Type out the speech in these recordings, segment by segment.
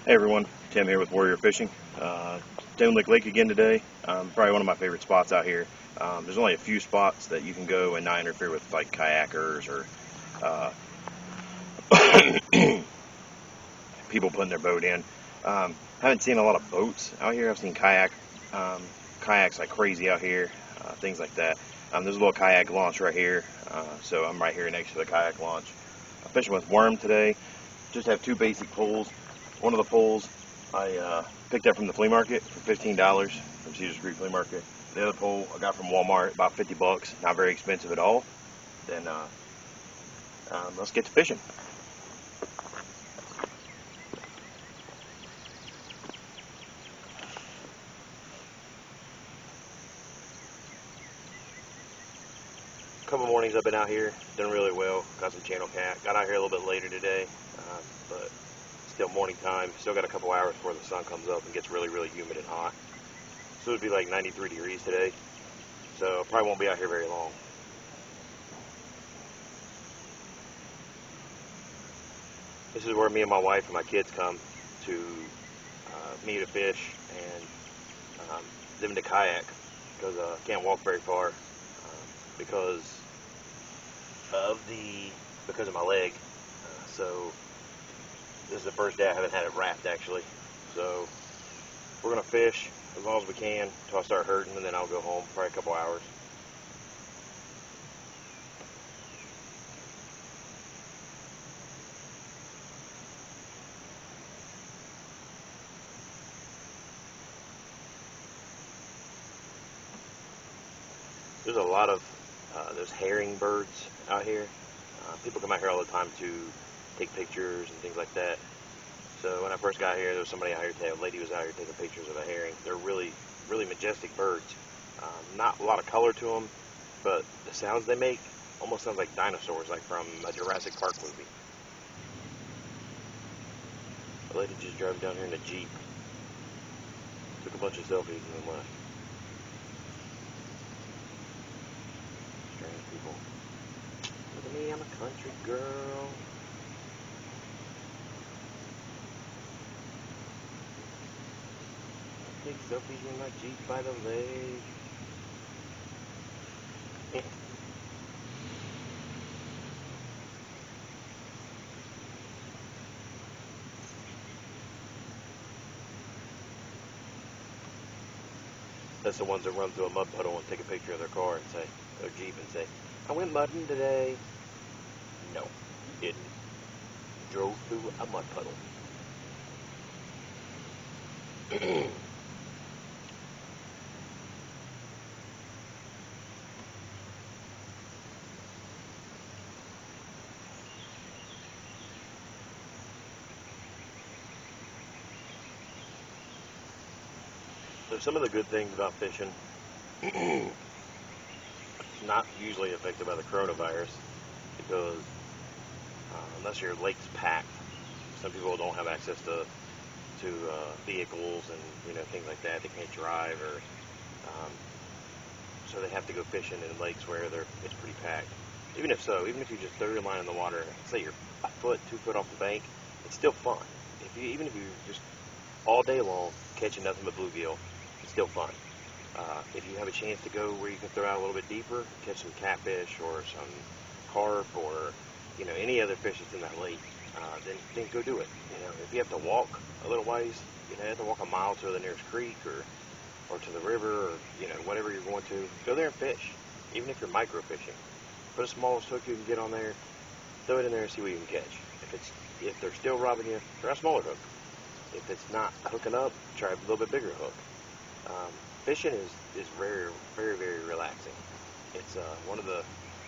Hey everyone, Tim here with Warrior Fishing. Stonelick Lake again today. Probably one of my favorite spots out here. There's only a few spots that you can go and not interfere with like kayakers or uh, people putting their boat in. Haven't seen a lot of boats out here. I've seen kayaks like crazy out here, things like that. There's a little kayak launch right here, so I'm right here next to the kayak launch. I'm fishing with worm today. Just have two basic poles. One of the poles I picked up from the flea market for $15 from Cedar Street Flea Market. The other pole I got from Walmart, about 50 bucks, not very expensive at all. Then let's get to fishing. A couple mornings I've been out here, done really well. Got some channel cat. Got out here a little bit later today, but still morning time. Still got a couple hours before the sun comes up and gets really, really humid and hot. So it'd be like 93 degrees today. So probably won't be out here very long. This is where me and my wife and my kids come to me to fish and them to kayak because I can't walk very far because of my leg. So this is the first day I haven't had it wrapped actually. So we're gonna fish as long as we can until I start hurting, and then I'll go home probably a couple hours. There's a lot of there's herring birds out here. People come out here all the time to take pictures and things like that. So when I first got here, there was somebody out here today. A lady was out here taking pictures of a herring. They're really, really majestic birds. Not a lot of color to them, but the sounds they make almost sounds like dinosaurs, like from a Jurassic Park movie. A lady just drove down here in a Jeep, took a bunch of selfies, and then left. Strange people. Look at me, I'm a country girl. Take selfies in my Jeep by the lake. That's the ones that run through a mud puddle and take a picture of their car and say, their Jeep, and say, I went mudding today. No, you didn't. Drove through a mud puddle. So some of the good things about fishing, it's not usually affected by the coronavirus because unless your lake's packed, some people don't have access to vehicles and things like that. They can't drive, or so they have to go fishing in lakes where it's pretty packed. Even if you just throw your line in the water, say you're a foot, 2 foot off the bank, it's still fun. Even if you just all day long catching nothing but bluegill, it's still fun. If you have a chance to go where you can throw out a little bit deeper, catch some catfish or some carp or any other fish that's in that lake, then go do it. If you have to walk a little ways, you have to walk a mile to the nearest creek or to the river, or whatever you're going to, go there and fish. Even if you're micro fishing, put the smallest hook you can get on there, throw it in there and see what you can catch. If they're still robbing you, try a smaller hook. If it's not hooking up, try a little bit bigger hook. Fishing is very, very, very relaxing. It's one of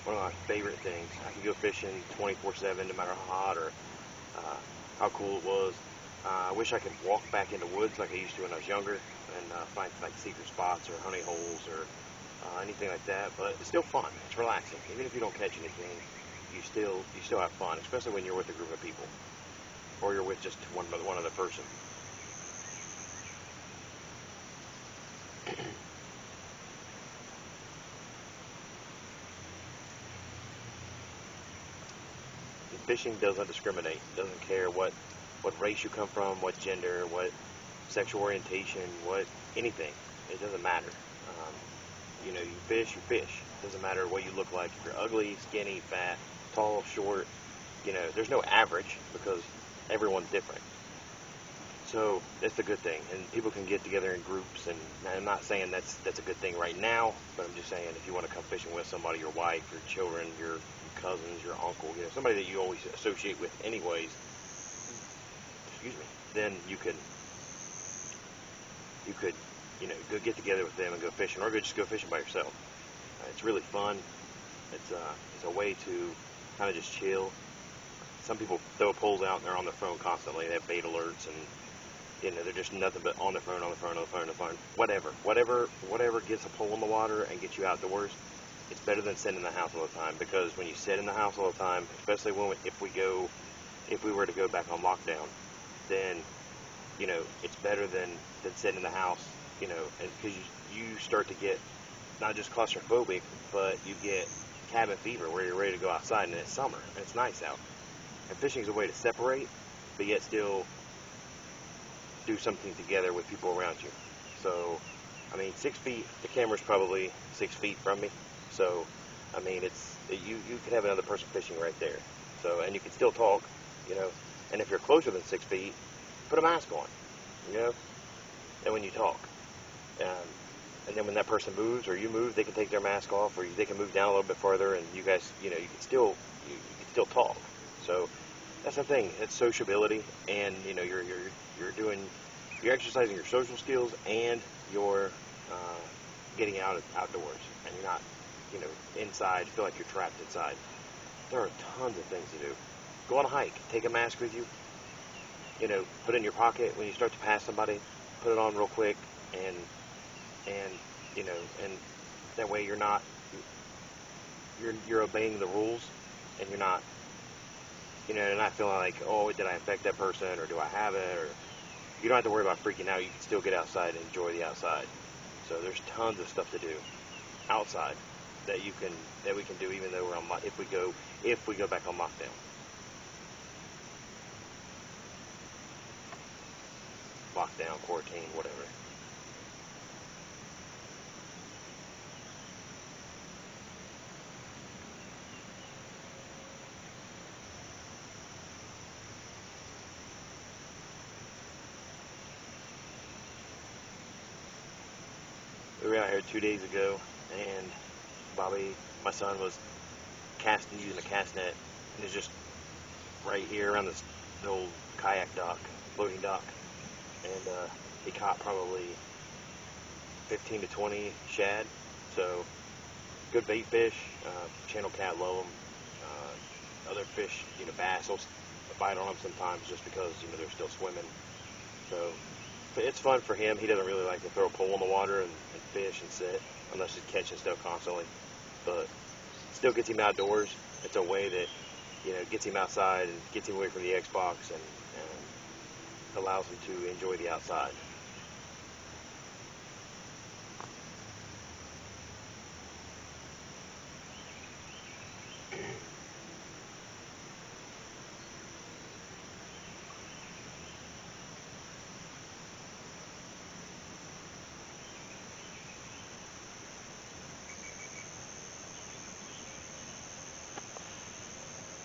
my favorite things. I can go fishing 24/7, no matter how hot or how cool it was. I wish I could walk back into woods like I used to when I was younger and find like secret spots or honey holes or anything like that. But it's still fun. It's relaxing. Even if you don't catch anything, you still have fun, especially when you're with a group of people or you're with just one other person. Fishing doesn't discriminate. It doesn't care what what race you come from, what gender, what sexual orientation, what anything. It doesn't matter. You know, you fish, you fish. It doesn't matter what you look like. If you're ugly, skinny, fat, tall, short, you know, there's no average because everyone's different. So that's a good thing, and people can get together in groups. And I'm not saying that's a good thing right now, but I'm just saying if you want to come fishing with somebody, your wife, your children, your cousins, your uncle, you know, somebody that you always associate with, anyways. Excuse me. Then you could, you know, go get together with them and go fishing, or just go fishing by yourself. It's really fun. It's a way to kind of just chill. Some people throw poles out and they're on their phone constantly. They have bait alerts and, you know, they're just nothing but on their phone, whatever gets a pole in the water and gets you outdoors. It's better than sitting in the house all the time, because when you sit in the house all the time, especially if we were to go back on lockdown, then, you know, it's better than sitting in the house, you know, and because you start to get not just claustrophobic, but you get cabin fever where you're ready to go outside, and it's summer and it's nice out. And fishing is a way to separate, but yet still do something together with people around you. So, I mean, 6 feet, the camera's probably 6 feet from me. So, I mean, you could have another person fishing right there. So, and you can still talk, you know. And if you're closer than 6 feet, put a mask on, you know. And when you talk, and then when that person moves or you move, they can take their mask off, or they can move down a little bit farther, and you guys, you know, you can still talk. So that's the thing. It's sociability, and you know, you're exercising your social skills, and you're getting outdoors, and you're not, you know, inside. Feel like you're trapped inside. There are tons of things to do. Go on a hike. Take a mask with you. You know, put it in your pocket when you start to pass somebody. Put it on real quick, and you know, and that way you're obeying the rules, and you're not. You know, you're not feeling like, oh, did I infect that person, or do I have it, or you don't have to worry about freaking out. You can still get outside and enjoy the outside. So there's tons of stuff to do outside that we can do, even though if we go back on lockdown. Lockdown, quarantine, whatever. We were out here 2 days ago, and Bobby, my son, was using a cast net, and it's just right here around this old kayak dock, floating dock, and he caught probably 15 to 20 shad. So good bait fish. Channel cat love them. Other fish, you know, bass will bite on them sometimes just because, you know, they're still swimming. So. But it's fun for him. He doesn't really like to throw a pole in the water and fish and sit unless he's catching stuff constantly. But still gets him outdoors. It's a way that, you know, gets him outside and gets him away from the Xbox and allows him to enjoy the outside.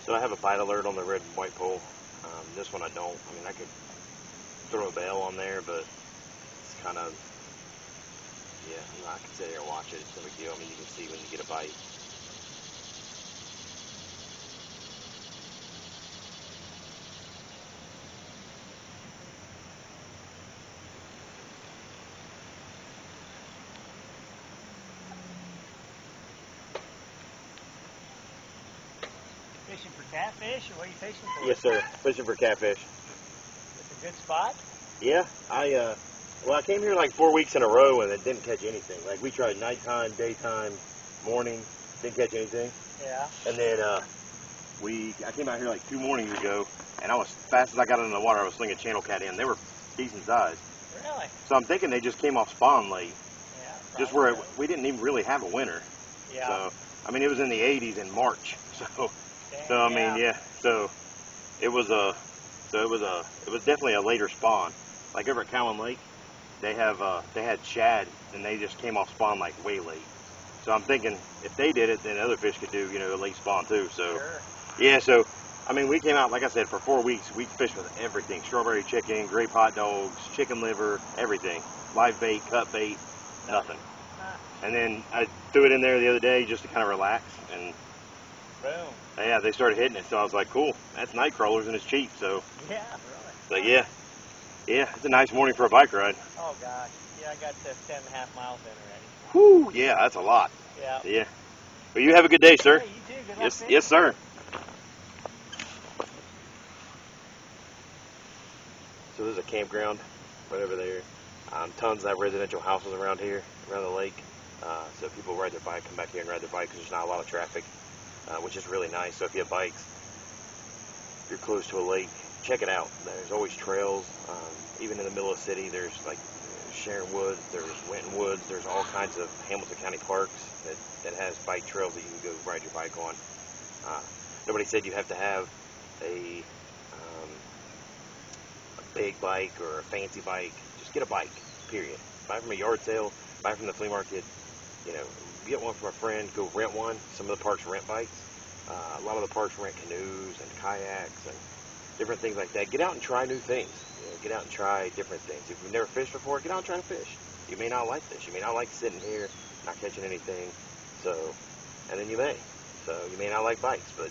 So I have a bite alert on the red and white pole. This one I don't. I mean, I could throw a bail on there, but it's kind of, yeah, you know, I can sit here and watch it. It's no big deal. I mean, you can see when you get a bite. Fishing for catfish, or what are you fishing for? Yes, sir. Fishing for catfish. It's a good spot? Yeah, I came here like 4 weeks in a row and it didn't catch anything. Like, we tried nighttime, daytime, morning, didn't catch anything. Yeah. And then I came out here like 2 mornings ago, and as fast as I got into the water, I was slinging channel cat in. They were decent size. Really? So I'm thinking they just came off spawn late. Yeah. Just where we didn't even really have a winter. Yeah. So, I mean, it was in the 80s in March. So, Dang, so I mean, yeah. So it was So it was definitely a later spawn. Like over at Cowan Lake, they had shad, and they just came off spawn like way late. So I'm thinking if they did it, then other fish could do, you know, a late spawn too. So Sure. yeah, so I mean, we came out, like I said, for 4 weeks. We fished with everything: strawberry chicken, grape hot dogs, chicken liver, everything. Live bait, cut bait, nothing. And then I threw it in there the other day just to kind of relax, and Boom. yeah, they started hitting it. So I was like, cool, that's night crawlers and it's cheap. So, Yeah, but really. yeah, it's a nice morning for a bike ride. Oh, gosh. Yeah, I got 10.5 miles in already. Whoo, yeah, that's a lot. Yeah. Yeah. Well, you have a good day, sir. Hey, you too. Good luck Yes, fishing. yes, sir. So there's a campground right over there. Tons of residential houses around here, around the lake. So people ride their bike, come back here and ride their bike because there's not a lot of traffic, which is really nice. So if you have bikes, you're close to a lake, check it out. There's always trails. Even in the middle of the city, there's like Sharon Woods, there's Winton Woods, there's all kinds of Hamilton County parks that has bike trails that you can go ride your bike on. Nobody said you have to have a big bike or a fancy bike. Just get a bike, period. Buy from a yard sale, buy from the flea market, you know, get one from a friend, go rent one. Some of the parks rent bikes. A lot of the parks rent canoes and kayaks and different things like that. Get out and try new things. You know, get out and try different things. If you've never fished before, get out and try to fish. You may not like this. You may not like sitting here, not catching anything. So, and then you may. So you may not like bikes, but